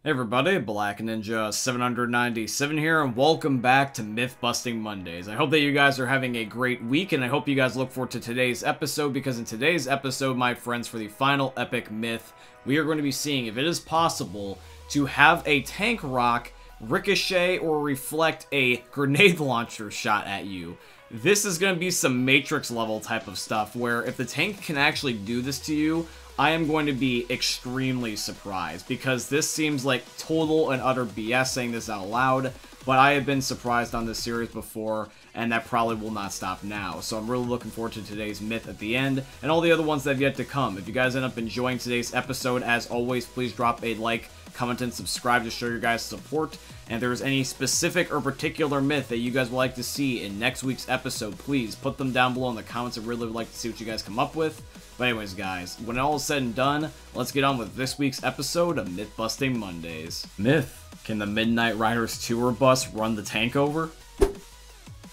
Hey everybody, Black Ninja 797 here, and welcome back to Myth Busting Mondays. I hope that you guys are having a great week, and I hope you guys look forward to today's episode, because in today's episode, my friends, for the final epic myth, we are going to be seeing if it is possible to have a tank rock ricochet or reflect a grenade launcher shot at you. This is going to be some Matrix level type of stuff, where if the tank can actually do this to you, I am going to be extremely surprised, because this seems like total and utter BS saying this out loud, but I have been surprised on this series before, and that probably will not stop now. So I'm really looking forward to today's myth at the end, and all the other ones that have yet to come. If you guys end up enjoying today's episode, as always, please drop a like, comment, and subscribe to show your guys' support. And if there's any specific or particular myth that you guys would like to see in next week's episode, please put them down below in the comments. I really would like to see what you guys come up with. But anyways, guys, when all is said and done, let's get on with this week's episode of Myth Busting Mondays. Myth: can the Midnight Riders tour bus run the tank over?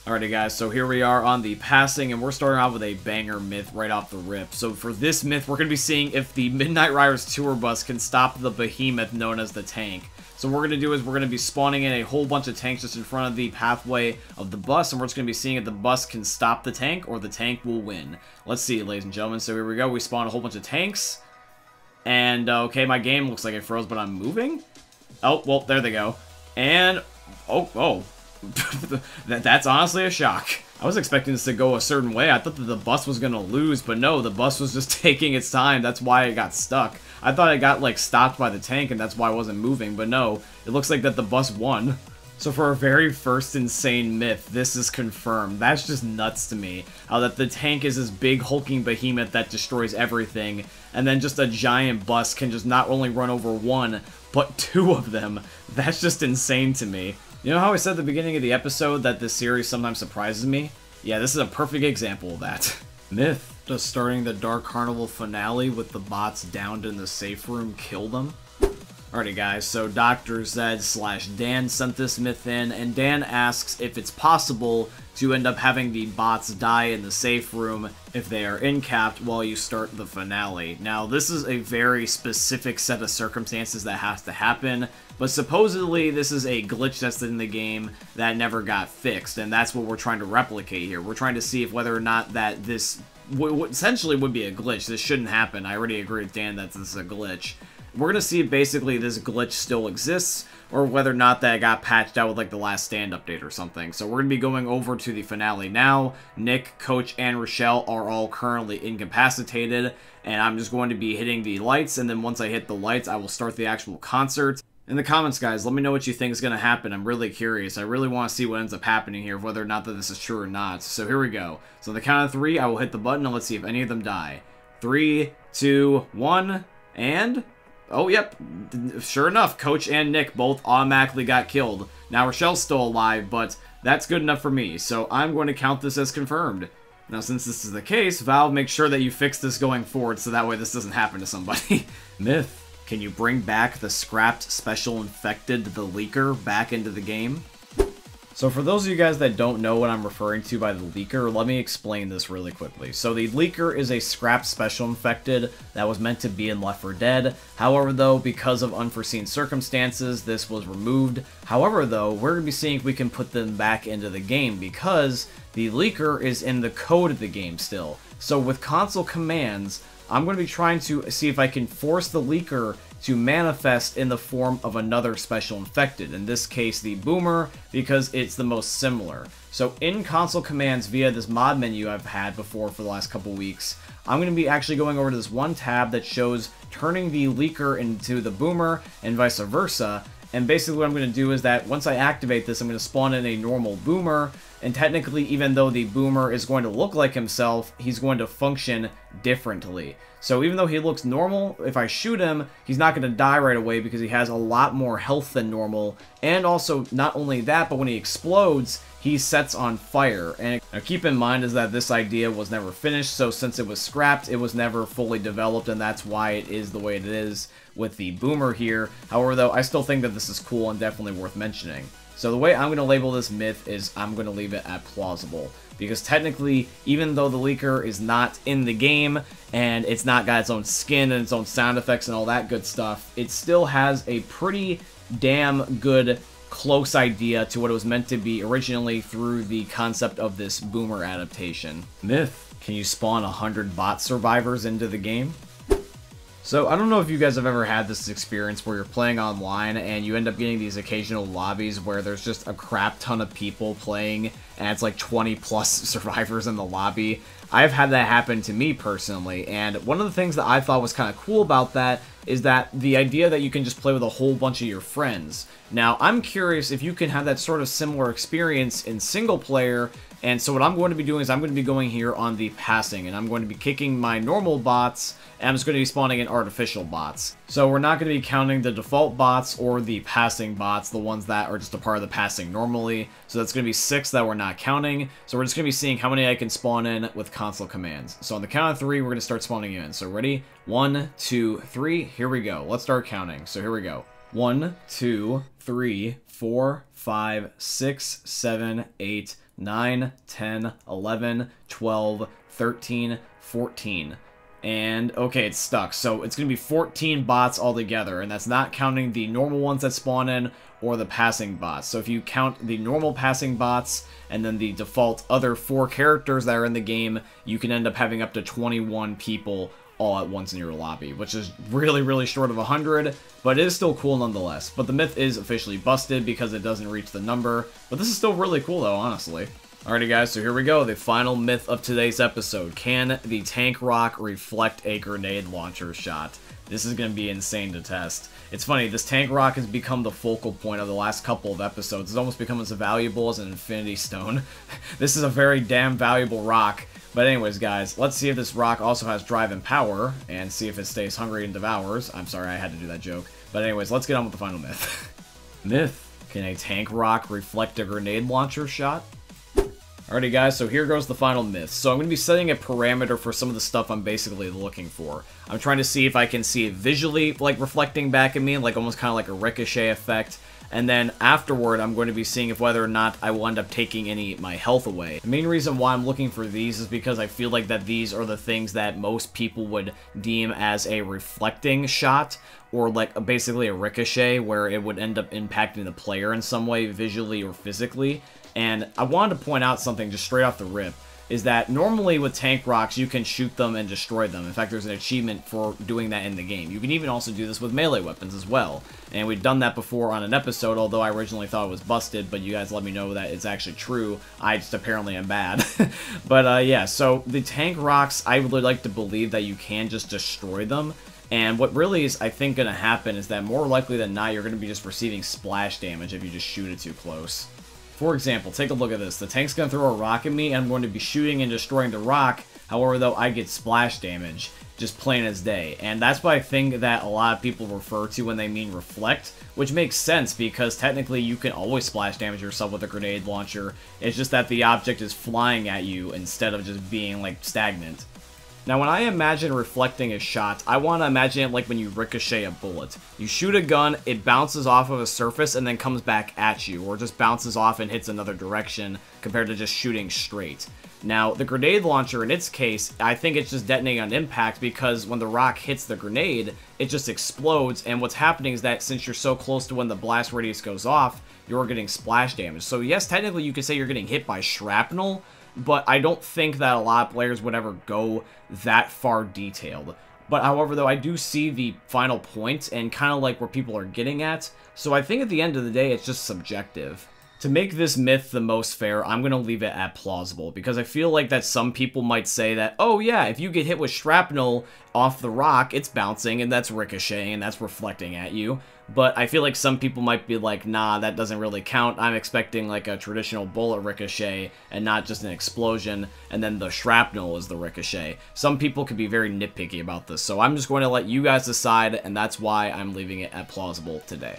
Alrighty guys, so here we are on the passing, and we're starting off with a banger myth right off the rip. So for this myth, we're going to be seeing if the Midnight Riders tour bus can stop the behemoth known as the tank. So what we're going to do is we're going to be spawning in a whole bunch of tanks just in front of the pathway of the bus, and we're just going to be seeing if the bus can stop the tank or the tank will win. Let's see, ladies and gentlemen. So here we go. We spawn a whole bunch of tanks. And, okay, my game looks like it froze, but I'm moving? Oh, well, there they go. And, oh. That's honestly a shock. I was expecting this to go a certain way. I thought that the bus was going to lose, but no, the bus was just taking its time. That's why it got stuck. I thought it got, like, stopped by the tank, and that's why I wasn't moving, but no, it looks like that the bus won. So for our very first insane myth, this is confirmed. That's just nuts to me. How that the tank is this big hulking behemoth that destroys everything, and then just a giant bus can just not only run over one, but two of them. That's just insane to me. You know how I said at the beginning of the episode that this series sometimes surprises me? Yeah, this is a perfect example of that. Myth: does starting the Dark Carnival finale with the bots downed in the safe room kill them? Alrighty guys, so Dr. Zed/Dan sent this myth in, and Dan asks if it's possible to end up having the bots die in the safe room if they are incapped while you start the finale. Now, this is a very specific set of circumstances that has to happen, but supposedly this is a glitch that's in the game that never got fixed, and that's what we're trying to replicate here. We're trying to see if whether or not that this essentially would be a glitch. This shouldn't happen. I already agree with Dan that this is a glitch. We're going to see if basically this glitch still exists, or whether or not that got patched out with like the Last Stand update or something. So we're going to be going over to the finale now. Nick, Coach, and Rochelle are all currently incapacitated, and I'm just going to be hitting the lights, and then once I hit the lights, I will start the actual concert. In the comments, guys, let me know what you think is going to happen. I'm really curious. I really want to see what ends up happening here, whether or not that this is true or not. So here we go. So on the count of 3, I will hit the button, and let's see if any of them die. 3, 2, 1, and... oh, yep. Sure enough, Coach and Nick both automatically got killed. Now, Rochelle's still alive, but that's good enough for me, so I'm going to count this as confirmed. Now, since this is the case, Valve, make sure that you fix this going forward, so that way this doesn't happen to somebody. Myth: can you bring back the scrapped Special Infected, the Leaker, back into the game? So for those of you guys that don't know what I'm referring to by the Leaker, let me explain this really quickly. So the Leaker is a scrapped Special Infected that was meant to be in Left 4 Dead. However, though, because of unforeseen circumstances, this was removed. However, though, we're going to be seeing if we can put them back into the game, because the Leaker is in the code of the game still. So with console commands, I'm going to be trying to see if I can force the Leaker to manifest in the form of another Special Infected, in this case the Boomer, because it's the most similar. So in console commands via this mod menu I've had before for the last couple weeks, I'm going to be actually going over to this one tab that shows turning the Leaker into the Boomer and vice versa. And basically what I'm going to do is that once I activate this, I'm going to spawn in a normal Boomer, and technically even though the Boomer is going to look like himself, he's going to function differently. So even though he looks normal, if I shoot him, he's not going to die right away because he has a lot more health than normal. And also, not only that, but when he explodes, he sets on fire. And now keep in mind is that this idea was never finished, so since it was scrapped, it was never fully developed, and that's why it is the way it is with the Boomer here. However, though, I still think that this is cool and definitely worth mentioning. So the way I'm going to label this myth is I'm going to leave it at plausible. because technically, even though the leaker is not in the game, and it's not got its own skin and its own sound effects and all that good stuff, it still has a pretty damn good close idea to what it was meant to be originally through the concept of this boomer adaptation. Myth, can you spawn 100 bot survivors into the game? So, I don't know if you guys have ever had this experience where you're playing online and you end up getting these occasional lobbies where there's just a crap ton of people playing and it's like 20 plus survivors in the lobby. I've had that happen to me personally, and one of the things that I thought was kind of cool about that is that the idea that you can just play with a whole bunch of your friends. Now, I'm curious if you can have that sort of similar experience in single player, and so what I'm going to be doing is I'm going to be going here on the passing, and I'm going to be kicking my normal bots, and I'm just going to be spawning in artificial bots. So we're not going to be counting the default bots or the passing bots, the ones that are just a part of the passing normally. So that's going to be 6 that we're not counting. So we're just going to be seeing how many I can spawn in with console commands. So on the count of 3, we're going to start spawning you in. So ready? 1, 2, 3. Here we go. Let's start counting. So here we go. 1, 2, 3, 4, 5, 6, 7, 8, 9, 10, 11, 12, 13, 14. And, okay, it's stuck. So it's going to be 14 bots altogether, and that's not counting the normal ones that spawn in or the passing bots. So if you count the normal passing bots and then the default other 4 characters that are in the game, you can end up having up to 21 people all at once in your lobby, which is really, really short of 100, but it is still cool nonetheless. But the myth is officially busted because it doesn't reach the number, but this is still really cool though, honestly. Alrighty guys, so here we go, the final myth of today's episode. Can the tank rock reflect a grenade launcher shot? This is going to be insane to test. It's funny, this tank rock has become the focal point of the last couple of episodes. It's almost become as valuable as an infinity stone. This is a very damn valuable rock. But anyways guys, let's see if this rock also has drive and power, and see if it stays hungry and devours. I'm sorry, I had to do that joke. But anyways, let's get on with the final myth. Myth, can a tank rock reflect a grenade launcher shot? Alrighty guys, so here goes the final myth. So I'm going to be setting a parameter for some of the stuff I'm basically looking for. I'm trying to see if I can see it visually, like, reflecting back at me, like almost kind of like a ricochet effect. And then afterward, I'm going to be seeing if whether or not I will end up taking any of my health away. The main reason why I'm looking for these is because I feel like that these are the things that most people would deem as a reflecting shot, or like basically a ricochet, where it would end up impacting the player in some way, visually or physically. And I wanted to point out something just straight off the rip, is that normally with tank rocks, you can shoot them and destroy them. In fact, there's an achievement for doing that in the game. You can even also do this with melee weapons as well. And we've done that before on an episode, although I originally thought it was busted, but you guys let me know that it's actually true. I just apparently am bad. But yeah, so the tank rocks, I would like to believe that you can just destroy them. And what really is, I think, going to happen is that more likely than not, you're going to be just receiving splash damage if you just shoot it too close. For example, take a look at this. The tank's going to throw a rock at me, and I'm going to be shooting and destroying the rock. However, though, I get splash damage, just plain as day. And that's what I think that a lot of people refer to when they mean reflect, which makes sense because technically you can always splash damage yourself with a grenade launcher. It's just that the object is flying at you instead of just being, like, stagnant. Now, when I imagine reflecting a shot, I want to imagine it like when you ricochet a bullet. You shoot a gun, it bounces off of a surface and then comes back at you, or just bounces off and hits another direction compared to just shooting straight. Now, the grenade launcher, in its case, I think it's just detonating on impact because when the rock hits the grenade, it just explodes, and what's happening is that since you're so close to when the blast radius goes off, you're getting splash damage. So yes, technically you could say you're getting hit by shrapnel, but I don't think that a lot of players would ever go that far detailed. But however, though, I do see the final point and kind of like where people are getting at, so I think at the end of the day, it's just subjective. To make this myth the most fair, I'm going to leave it at plausible, because I feel like that some people might say that, oh yeah, if you get hit with shrapnel off the rock, it's bouncing, and that's ricocheting, and that's reflecting at you. But I feel like some people might be like, nah, that doesn't really count. I'm expecting like a traditional bullet ricochet and not just an explosion, and then the shrapnel is the ricochet. Some people could be very nitpicky about this, so I'm just going to let you guys decide, and that's why I'm leaving it at plausible today.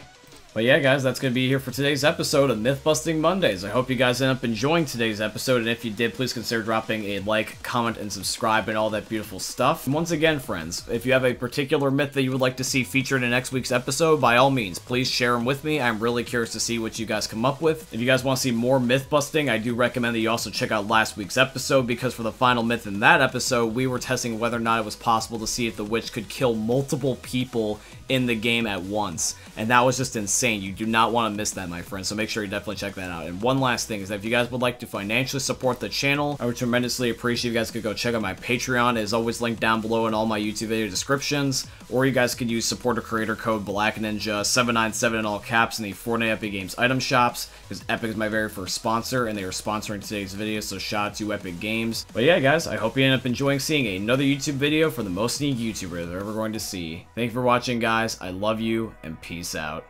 But yeah, guys, that's going to be here for today's episode of Myth Busting Mondays. I hope you guys end up enjoying today's episode, and if you did, please consider dropping a like, comment, and subscribe, and all that beautiful stuff. And once again, friends, if you have a particular myth that you would like to see featured in next week's episode, by all means, please share them with me. I'm really curious to see what you guys come up with. If you guys want to see more myth busting, I do recommend that you also check out last week's episode, because for the final myth in that episode, we were testing whether or not it was possible to see if the witch could kill multiple people in the game at once, and that was just insane. You do not want to miss that, my friends, so make sure you definitely check that out. And one last thing is that if you guys would like to financially support the channel, I would tremendously appreciate if you guys could go check out my Patreon. It is always linked down below in all my YouTube video descriptions, or you guys could use supporter creator code BlackNinja797 in all caps in the Fortnite Epic Games item shops, because Epic is my very first sponsor, and they are sponsoring today's video, so shout out to Epic Games. But yeah, guys, I hope you end up enjoying seeing another YouTube video from the most unique YouTuber they're ever going to see. Thank you for watching, guys. I love you, and peace out.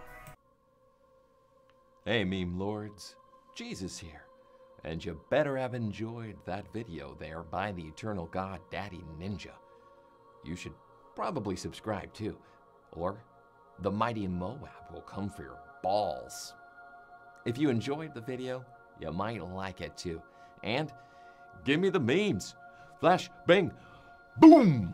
Hey, meme lords, Jesus here, and you better have enjoyed that video there by the eternal god Daddy Ninja. You should probably subscribe too, or the mighty Moab will come for your balls. If you enjoyed the video, you might like it too, and give me the memes. Flash, bang, boom!